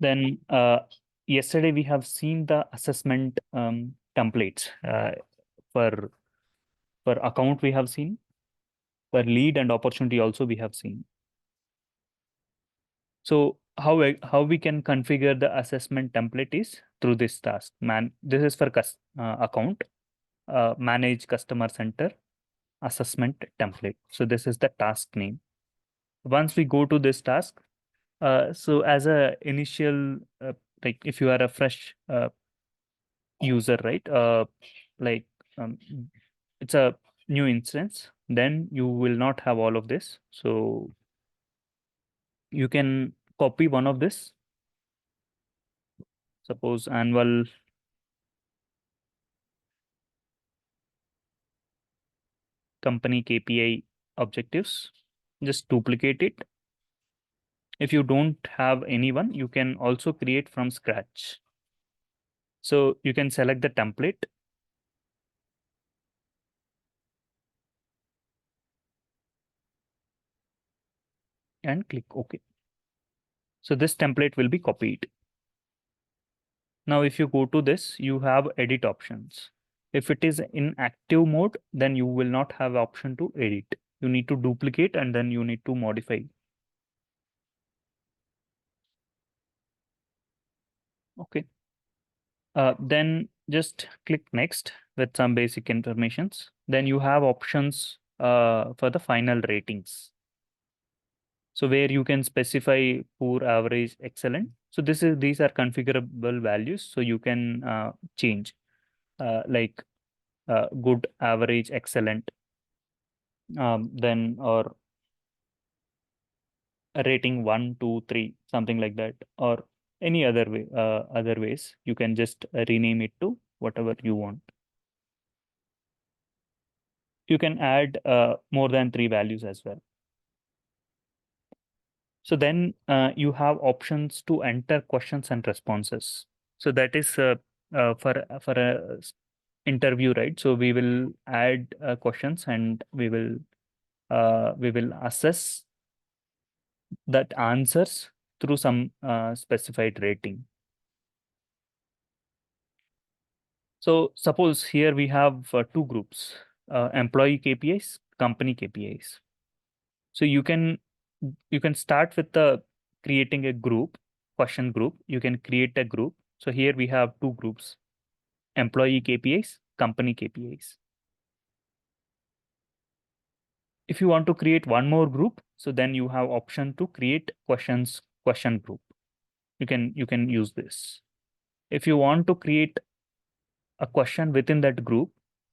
Then yesterday we have seen the assessment templates for account we have seen, for lead and opportunity also we have seen. So how we can configure the assessment template is through this task. This is for account, manage customer center assessment template. So this is the task name. Once we go to this task, so as a initial, like if you are a fresh user, right? Like um, it's a new instance, then you will not have all of this. So you can copy one of this. Suppose annual company KPI objectives. Just duplicate it. If you don't have anyone, you can also create from scratch. So you can select the template and click OK. So this template will be copied. Now, if you go to this, you have edit options. If it is in active mode, then you will not have option to edit. You need to duplicate and then you need to modify. Okay. Then just click next with some basic informations. Then you have options for the final ratings. So where you can specify poor, average, excellent. So these are configurable values. So you can change like good, average, excellent, then or a rating 1, 2, 3, something like that, or any other way, other ways. You can just rename it to whatever you want. You can add more than 3 values as well. So then you have options to enter questions and responses. So that is for a interview, right? So we will add questions and we will assess that answers through some specified rating. So suppose here we have 2 groups, employee KPIs, company KPIs. So you can start with the creating a group, question group. You can create a group. So here we have 2 groups, employee KPIs, company KPIs. If you want to create one more group, so then you have option to create question group. You can use this. If you want to create a question within that group,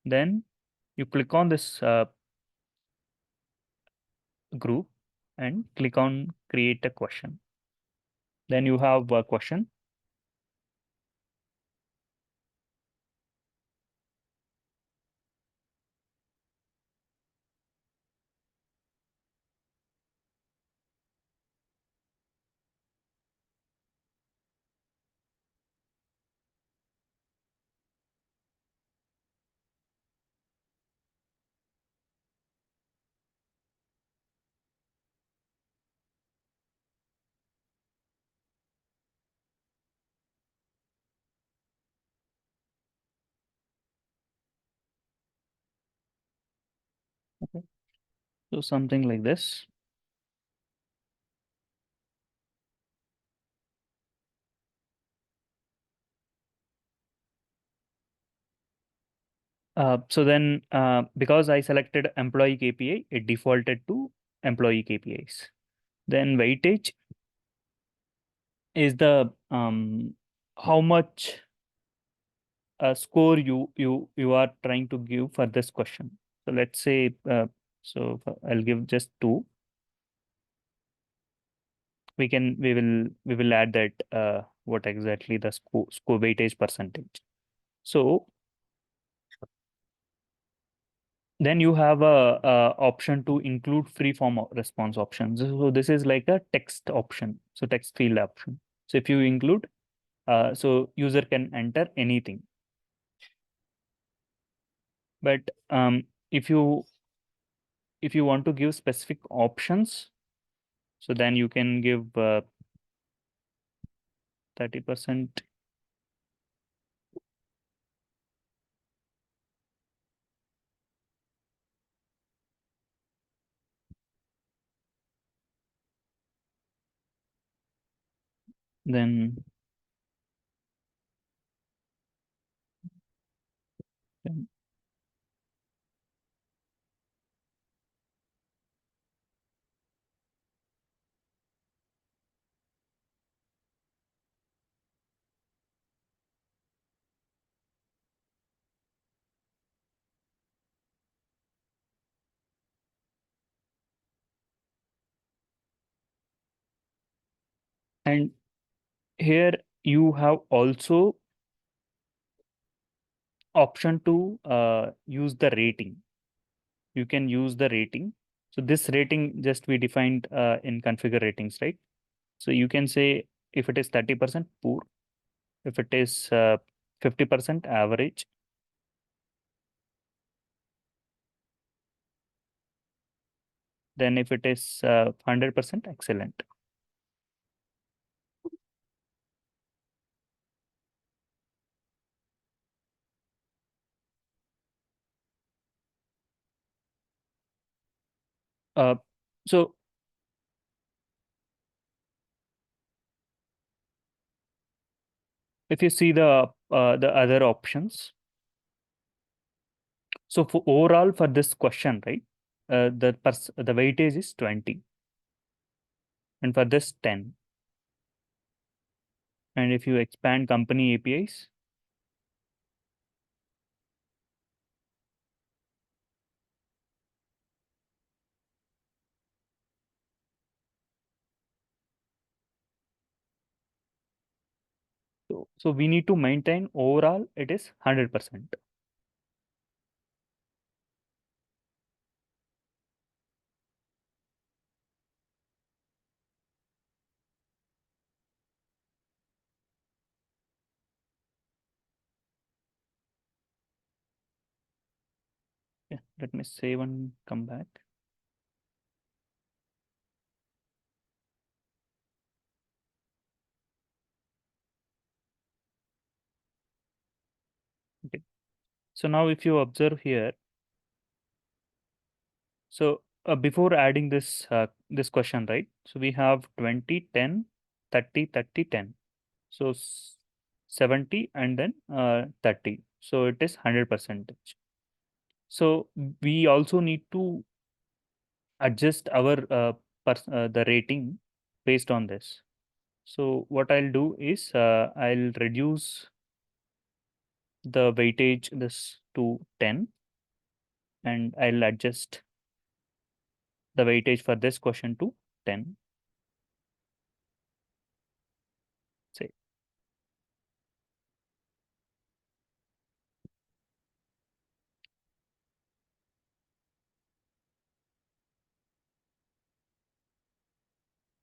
then you click on this group and click on create a question. Then you have a question. Okay. So something like this. So then because I selected employee KPI, it defaulted to employee KPIs. Then weightage is the how much score you are trying to give for this question. So let's say I'll give just 2. We will add that what exactly the score weightage percentage. So then you have a option to include free form response options. So this is like a text option, so text field option. So if you include, so user can enter anything. But if you want to give specific options, so then you can give 30%. Then then- and here you have also option to use the rating. You can use the rating. So this rating just we defined in configure ratings, right? So you can say if it is 30% poor, if it is 50% average, then if it is 100% excellent. Uh, so if you see the other options, so for overall for this question, right, the weightage is 20, and for this 10. And if you expand company APIs, so we need to maintain overall it is 100%. Yeah, let me save and come back. Okay. So now if you observe here, so before adding this question, right? So we have 20, 10, 30, 30, 10. So 70 and then 30. So it is 100%. So we also need to adjust our the rating based on this. So what I'll do is I'll reduce the weightage this to 10, and I'll adjust the weightage for this question to 10. Say.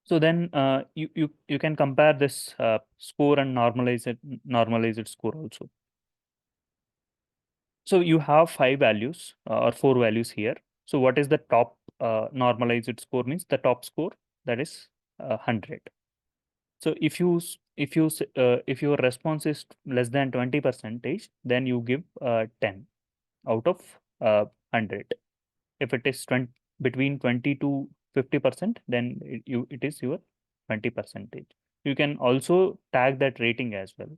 So then you can compare this score and normalized score also. So you have five values or four values here. So what is the top normalized score means the top score, that is 100. So if your response is less than 20 percentage, then you give 10 out of 100. If it is 20, between 20 to 50%, then it is your 20 percentage. You can also tag that rating as well.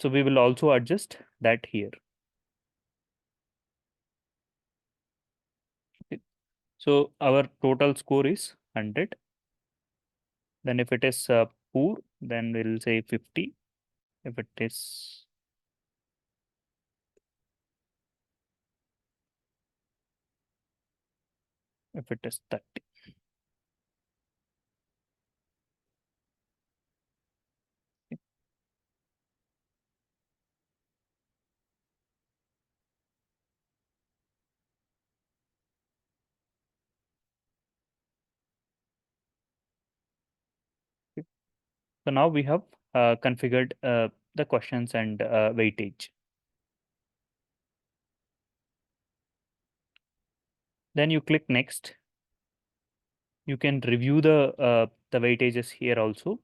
So we will also adjust that here. Okay. So our total score is 100. Then if it is poor, then we'll say 50. If it is if it is 30. Okay. So now we have configured the questions and weightage. Then you click next. You can review the weightages here also.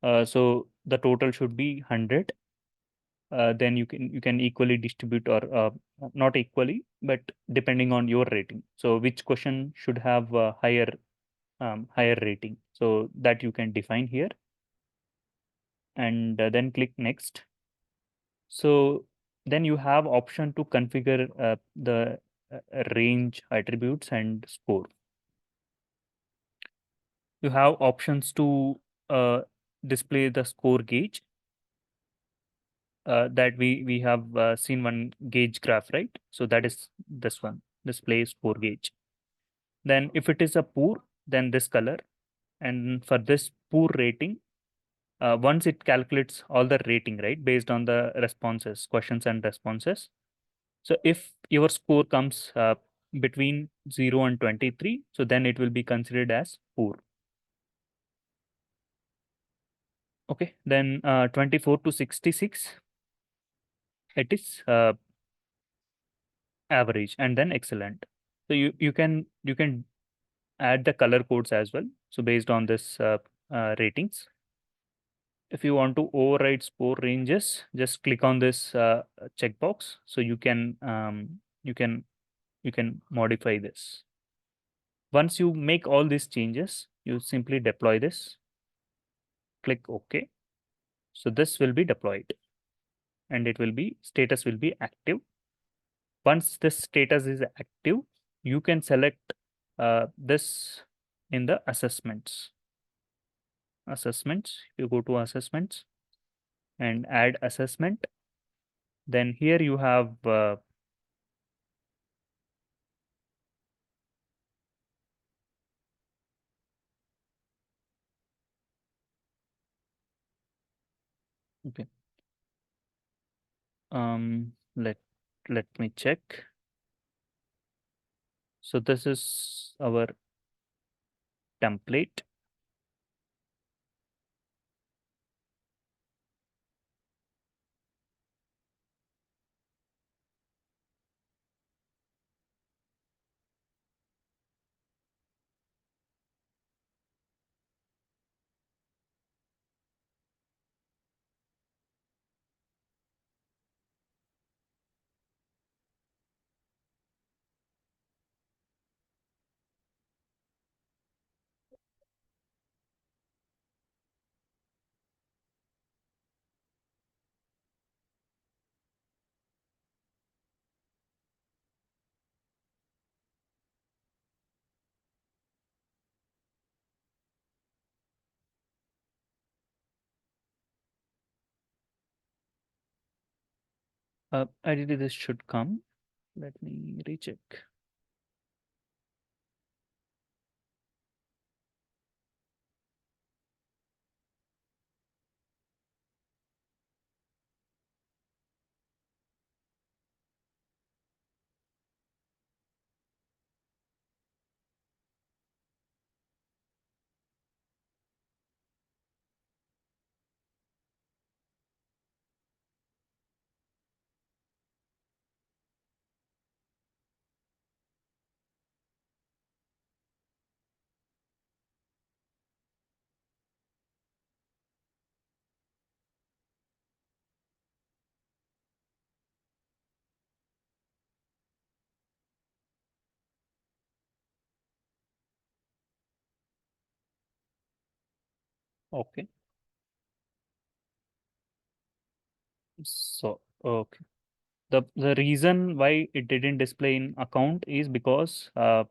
So the total should be 100. Then you can equally distribute, or not equally, but depending on your rating. So which question should have higher rating? So that you can define here, and then click next. So then you have option to configure the range, attributes, and score. You have options to uh, display the score gauge, that we have seen one gauge graph, right? So that is this one, display score gauge. Then if it is a poor, then this color. And for this poor rating, once it calculates all the rating, right, based on the responses, questions and responses. So if your score comes between 0 and 23, so then it will be considered as poor. Okay, then 24 to 66, it is average, and then excellent. So you can add the color codes as well. So based on this ratings, if you want to override score ranges, just click on this checkbox. So you can modify this. Once you make all these changes, you simply deploy this. Click OK. So this will be deployed, and it will be status will be active. Once this status is active, you can select this in the assessments. You go to assessments and add assessment. Then here you have okay. Let me check. So this is our template. Ideally, this should come. Let me recheck. Okay. So okay. The reason why it didn't display in account is because the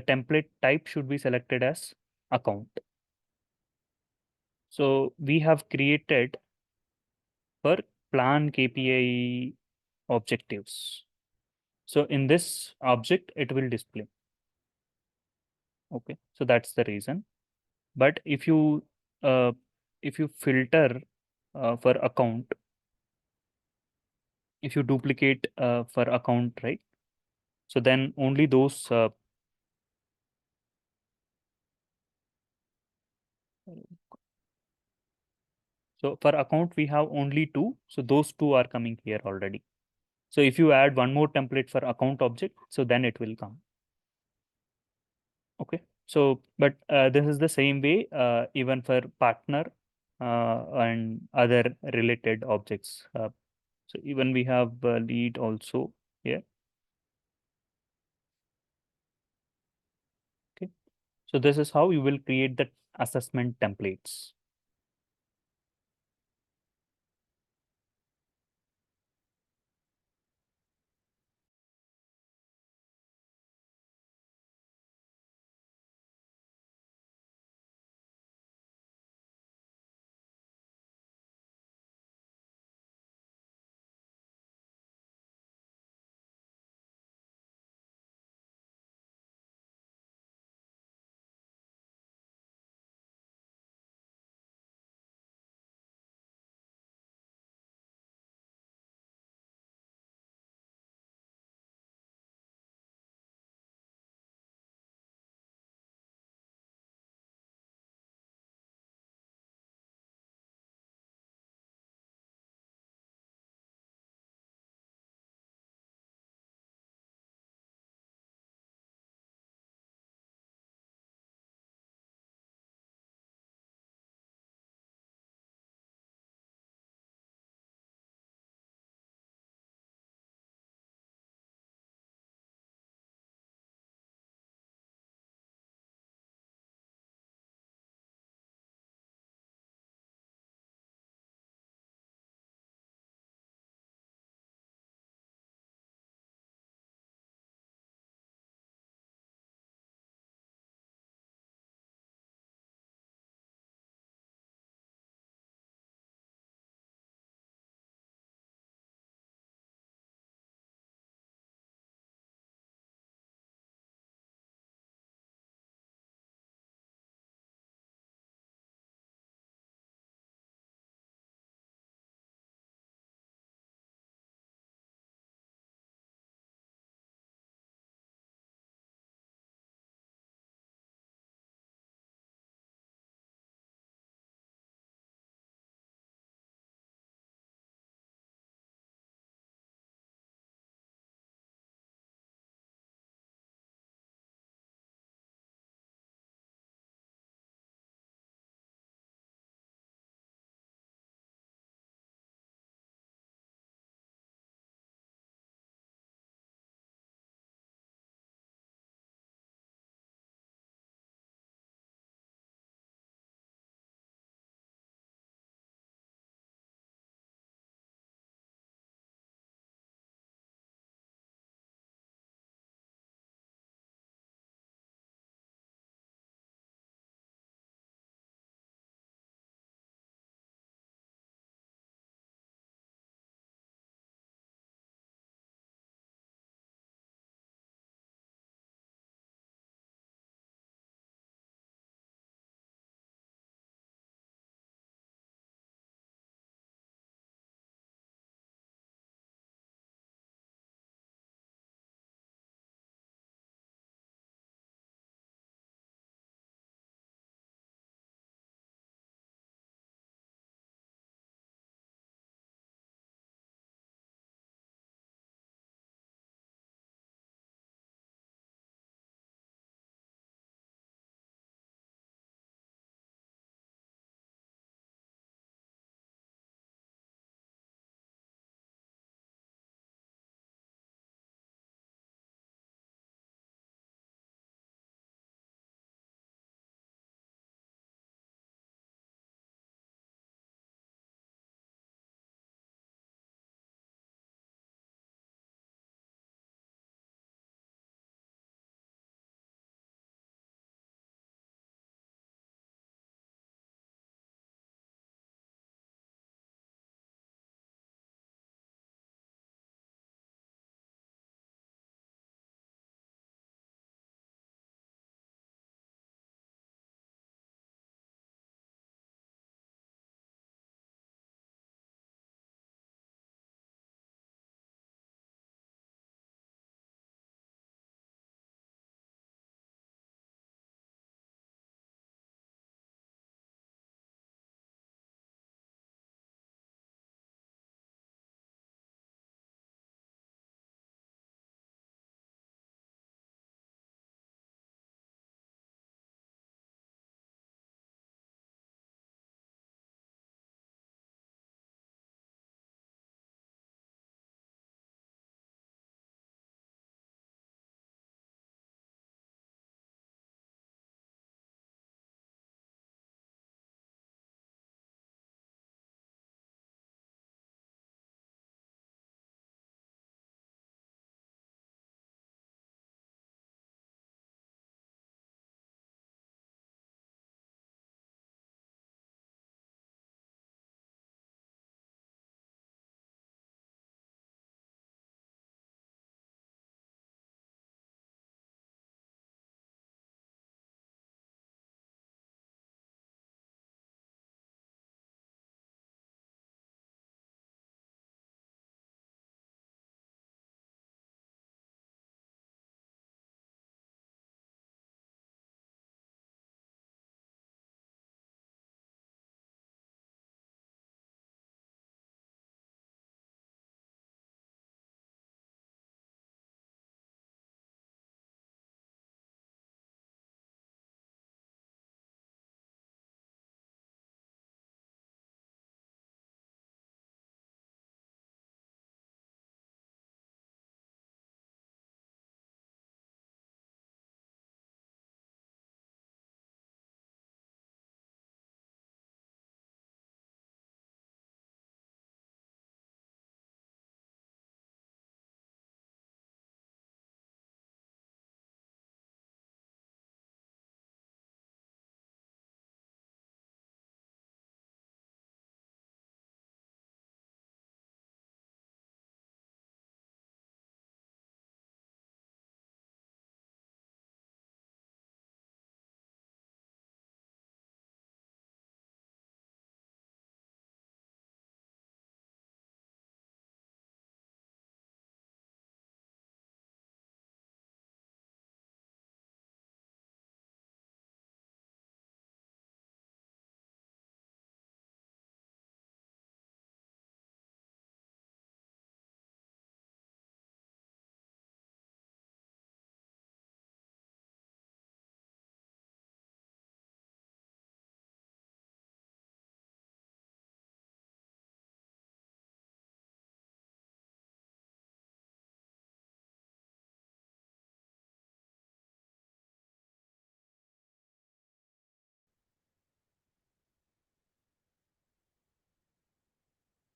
template type should be selected as account. So we have created for plan KPI objectives. So in this object, it will display. Okay, so that's the reason. But uh, if you filter for account, if you duplicate for account, right? So then only those so for account we have only two. So those two are coming here already. So if you add one more template for account object, so then it will come. Okay. So but this is the same way even for partner. and other related objects. So even we have lead also here. Okay. So this is how you will create the assessment templates.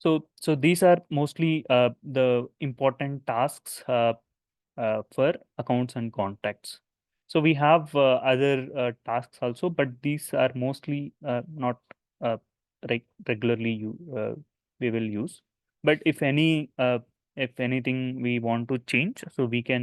So these are mostly the important tasks for accounts and contacts. So we have other tasks also, but these are mostly not uh, regularly we will use. But if anything we want to change, so we can